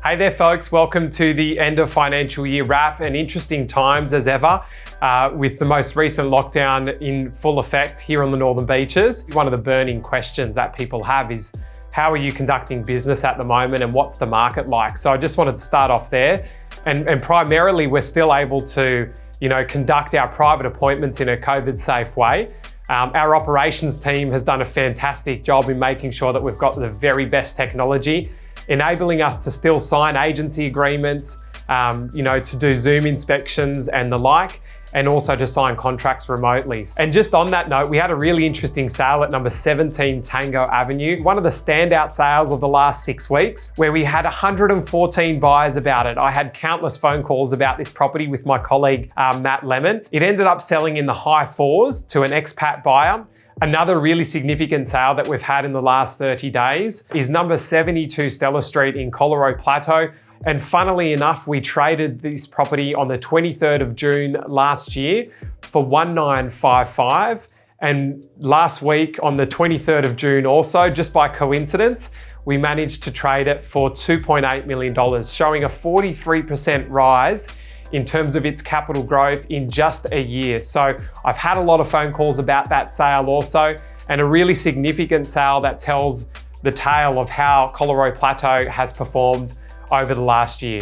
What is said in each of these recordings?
Hey there folks, welcome to the end of financial year wrap and interesting times as ever with the most recent lockdown in full effect here on the Northern Beaches. One of the burning questions that people have is how are you conducting business at the moment and what's the market like? So I just wanted to start off there and primarily we're still able to conduct our private appointments in a COVID safe way. Our operations team has done a fantastic job in making sure that we've got the very best technology, enabling us to still sign agency agreements, to do Zoom inspections and the like, and also to sign contracts remotely. And just on that note, we had a really interesting sale at number 17 Tango Avenue, one of the standout sales of the last 6 weeks, where we had 114 buyers about it. I had countless phone calls about this property with my colleague, Matt Lemon. It ended up selling in the high 4s to an expat buyer. Another really significant sale that we've had in the last 30 days is number 72 Stella Street in Colorado Plateau. And funnily enough, we traded this property on the 23rd of June last year for 1955. And last week on the 23rd of June also, just by coincidence, we managed to trade it for $2.8 million, showing a 43% rise in terms of its capital growth in just a year. So I've had a lot of phone calls about that sale also, and a really significant sale that tells the tale of how Colorado Plateau has performed over the last year.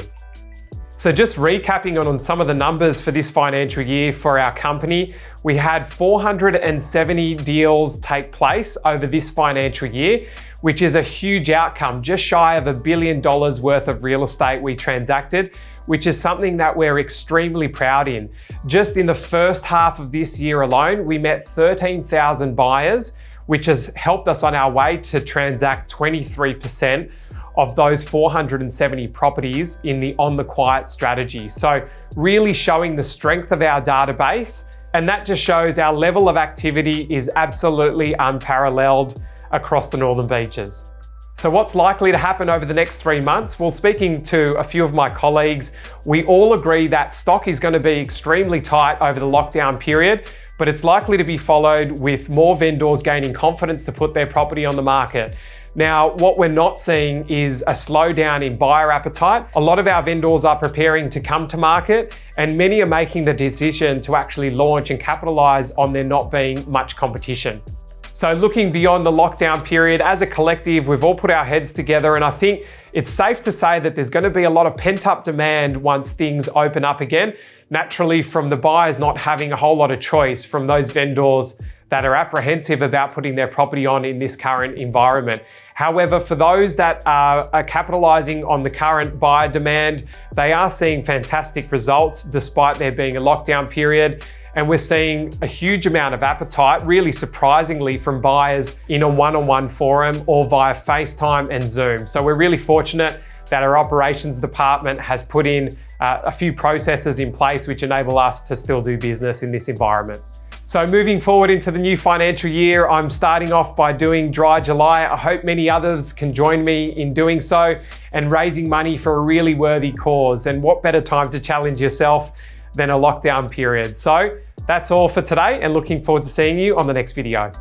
So just recapping on some of the numbers for this financial year for our company, we had 470 deals take place over this financial year, which is a huge outcome, just shy of $1 billion worth of real estate we transacted, which is something that we're extremely proud in. Just in the first half of this year alone, we met 13,000 buyers, which has helped us on our way to transact 23% of those 470 properties in the on the quiet strategy. So really showing the strength of our database, and that just shows our level of activity is absolutely unparalleled across the Northern Beaches. So what's likely to happen over the next 3 months? Well, speaking to a few of my colleagues, we all agree that stock is going to be extremely tight over the lockdown period, but it's likely to be followed with more vendors gaining confidence to put their property on the market. Now, what we're not seeing is a slowdown in buyer appetite. A lot of our vendors are preparing to come to market, and many are making the decision to actually launch and capitalize on there not being much competition. So looking beyond the lockdown period, as a collective, we've all put our heads together, and I think it's safe to say that there's going to be a lot of pent-up demand once things open up again. Naturally, from the buyers not having a whole lot of choice, from those vendors that are apprehensive about putting their property on in this current environment. However, for those that are capitalizing on the current buyer demand, they are seeing fantastic results despite there being a lockdown period. And we're seeing a huge amount of appetite, really surprisingly, from buyers in a one-on-one forum or via FaceTime and Zoom. So we're really fortunate that our operations department has put in a few processes in place which enable us to still do business in this environment. So moving forward into the new financial year, I'm starting off by doing Dry July. I hope many others can join me in doing so and raising money for a really worthy cause. And what better time to challenge yourself than a lockdown period. So that's all for today, and looking forward to seeing you on the next video.